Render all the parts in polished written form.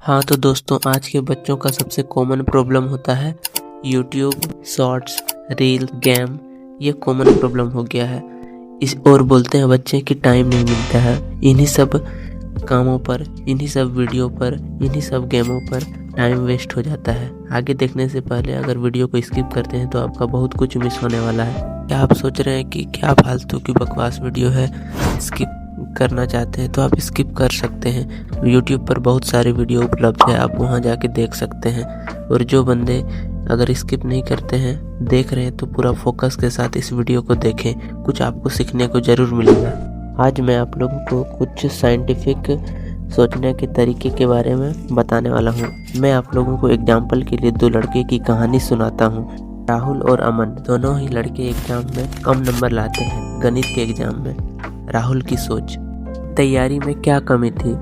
हाँ तो दोस्तों, आज के बच्चों का सबसे कॉमन प्रॉब्लम होता है यूट्यूब शॉर्ट्स, रील, गेम। ये कॉमन प्रॉब्लम हो गया है। और बोलते हैं बच्चे कि टाइम नहीं मिलता है। इन्हीं सब कामों पर, इन्हीं सब वीडियो पर, इन्हीं सब गेमों पर टाइम वेस्ट हो जाता है। आगे देखने से पहले अगर वीडियो को स्किप करते हैं तो आपका बहुत कुछ मिस होने वाला है। क्या आप सोच रहे हैं कि क्या फालतू की बकवास वीडियो है, स्किप करना चाहते हैं तो आप स्किप कर सकते हैं। यूट्यूब पर बहुत सारे वीडियो उपलब्ध है, आप वहां जाके देख सकते हैं। और जो बंदे अगर स्किप नहीं करते हैं, देख रहे हैं, तो पूरा फोकस के साथ इस वीडियो को देखें, कुछ आपको सीखने को जरूर मिलेगा। आज मैं आप लोगों को कुछ साइंटिफिक सोचने के तरीके के बारे में बताने वाला हूँ। मैं आप लोगों को एग्जाम्पल के लिए दो लड़के की कहानी सुनाता हूँ। राहुल और अमन दोनों ही लड़के एग्जाम में कम नंबर लाते हैं। गणित के एग्जाम में राहुल की सोच, तैयारी में क्या कमी थी,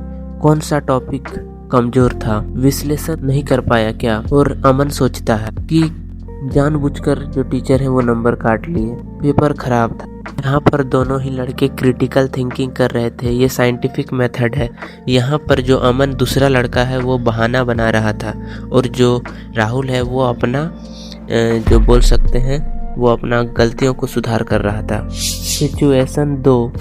कौन सा टॉपिक कमजोर था, विश्लेषण नहीं कर पाया क्या। और अमन सोचता है कि जानबूझकर जो टीचर है वो नंबर काट लिए, पेपर खराब था। यहाँ पर दोनों ही लड़के क्रिटिकल थिंकिंग कर रहे थे। ये साइंटिफिक मेथड है। यहाँ पर जो अमन दूसरा लड़का है वो बहाना बना रहा था, और जो राहुल है वो अपना जो बोल सकते हैं वो अपना गलतियों को सुधार कर रहा था। सिचुएशन 2,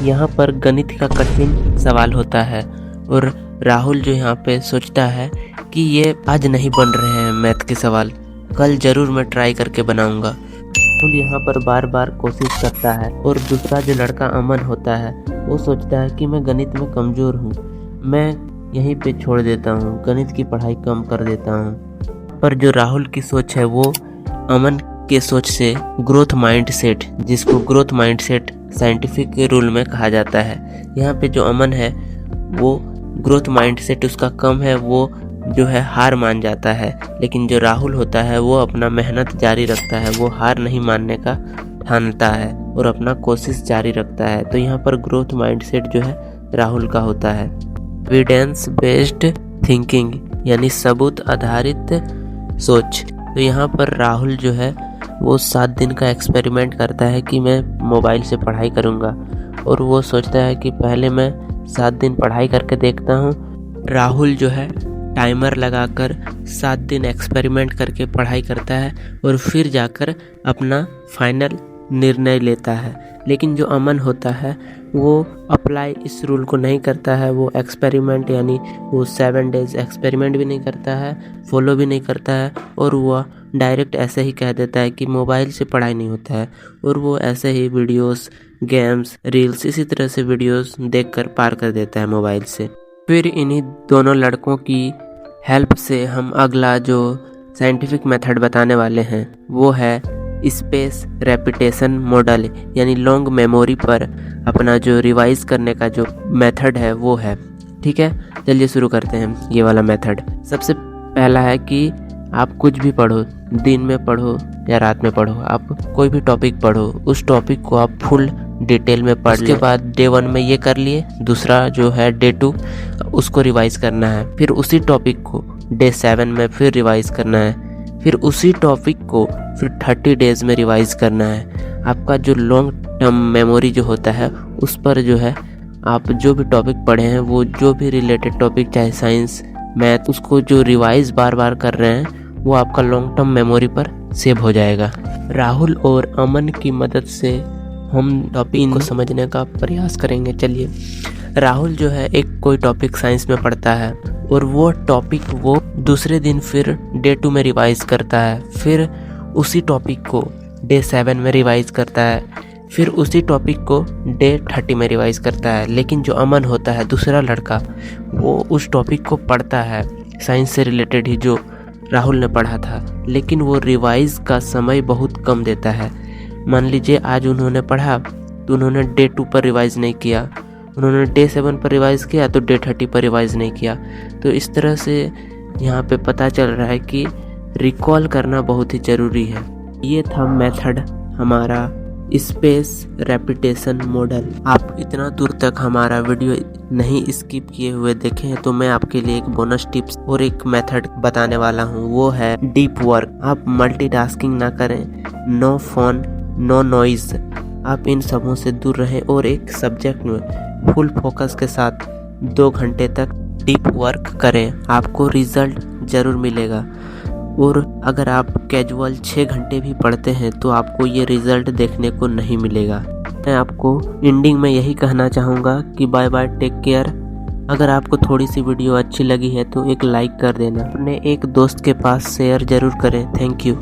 यहाँ पर गणित का कठिन सवाल होता है और राहुल जो यहाँ पे सोचता है कि ये आज नहीं बन रहे हैं मैथ के सवाल, कल जरूर मैं ट्राई करके बनाऊंगा। राहुल यहाँ पर बार बार कोशिश करता है। और दूसरा जो लड़का अमन होता है वो सोचता है कि मैं गणित में कमज़ोर हूँ, मैं यहीं पे छोड़ देता हूँ, गणित की पढ़ाई कम कर देता हूँ। पर जो राहुल की सोच है वो अमन के सोच से ग्रोथ माइंडसेट, जिसको ग्रोथ माइंडसेट साइंटिफिक रूल में कहा जाता है। यहाँ पे जो अमन है वो ग्रोथ माइंडसेट उसका कम है, वो जो है हार मान जाता है। लेकिन जो राहुल होता है वो अपना मेहनत जारी रखता है, वो हार नहीं मानने का ठानता है और अपना कोशिश जारी रखता है। तो यहाँ पर ग्रोथ माइंडसेट जो है राहुल का होता है। एविडेंस बेस्ड थिंकिंग यानी सबूत आधारित सोच। तो यहाँ पर राहुल जो है वो 7 दिन का एक्सपेरिमेंट करता है कि मैं मोबाइल से पढ़ाई करूँगा, और वो सोचता है कि पहले मैं 7 दिन पढ़ाई करके देखता हूँ। राहुल जो है टाइमर लगाकर 7 दिन एक्सपेरिमेंट करके पढ़ाई करता है और फिर जाकर अपना फाइनल निर्णय लेता है। लेकिन जो अमन होता है वो अप्लाई इस रूल को नहीं करता है। वो एक्सपेरिमेंट यानी वो 7 डेज एक्सपेरिमेंट भी नहीं करता है, फॉलो भी नहीं करता है, और वो डायरेक्ट ऐसे ही कह देता है कि मोबाइल से पढ़ाई नहीं होता है। और वो ऐसे ही वीडियोस, गेम्स, रील्स, इसी तरह से वीडियोस देखकर पार कर देता है मोबाइल से। फिर इन्हीं दोनों लड़कों की हेल्प से हम अगला जो साइंटिफिक मेथड बताने वाले हैं वो है स्पेस रेपिटेशन मॉडल, यानी लॉन्ग मेमोरी पर अपना जो रिवाइज करने का जो मेथड है वो है। ठीक है, चलिए शुरू करते हैं ये वाला मेथड। सबसे पहला है कि आप कुछ भी पढ़ो, दिन में पढ़ो या रात में पढ़ो, आप कोई भी टॉपिक पढ़ो, उस टॉपिक को आप फुल डिटेल में पढ़ लें। उसके बाद डे 1 में ये कर लिए, दूसरा जो है डे 2 उसको रिवाइज करना है। फिर उसी टॉपिक को डे 7 में फिर रिवाइज करना है। फिर उसी टॉपिक को फिर 30 डेज में रिवाइज करना है। आपका जो लॉन्ग टर्म मेमोरी जो होता है उस पर जो है आप जो भी टॉपिक पढ़े हैं, वो जो भी रिलेटेड टॉपिक, चाहे साइंस, मैथ, उसको जो रिवाइज बार बार कर रहे हैं वो आपका लॉन्ग टर्म मेमोरी पर सेव हो जाएगा। राहुल और अमन की मदद से हम टॉपिक को समझने का प्रयास करेंगे। चलिए, राहुल जो है एक कोई टॉपिक साइंस में पढ़ता है और वो टॉपिक वो दूसरे दिन फिर डे 2 में रिवाइज करता है। फिर उसी टॉपिक को डे 7 में रिवाइज करता है। फिर उसी टॉपिक को डे 30 में रिवाइज करता है। लेकिन जो अमन होता है दूसरा लड़का, वो उस टॉपिक को पढ़ता है साइंस से रिलेटेड ही जो राहुल ने पढ़ा था, लेकिन वो रिवाइज का समय बहुत कम देता है। मान लीजिए आज उन्होंने पढ़ा तो उन्होंने डे 2 पर रिवाइज नहीं किया, उन्होंने डे 7 पर रिवाइज किया तो डे 30 पर रिवाइज नहीं किया। तो इस तरह से यहाँ पे पता चल रहा है कि रिकॉल करना बहुत ही ज़रूरी है। ये था मेथड हमारा स्पेस रेपिटेशन मॉडल। आप इतना दूर तक हमारा वीडियो नहीं स्किप किए हुए देखे हैं तो मैं आपके लिए एक बोनस टिप्स और एक मेथड बताने वाला हूँ, वो है डीप वर्क। आप मल्टीटास्किंग ना करें, नो फोन, नो नॉइज, आप इन सबों से दूर रहें और एक सब्जेक्ट में फुल फोकस के साथ 2 घंटे तक डीप वर्क करें, आपको रिजल्ट ज़रूर मिलेगा। और अगर आप कैजुअल 6 घंटे भी पढ़ते हैं तो आपको ये रिजल्ट देखने को नहीं मिलेगा। मैं आपको एंडिंग में यही कहना चाहूँगा कि बाय बाय, टेक केयर। अगर आपको थोड़ी सी वीडियो अच्छी लगी है तो एक लाइक कर देना, अपने एक दोस्त के पास शेयर ज़रूर करें। Thank you.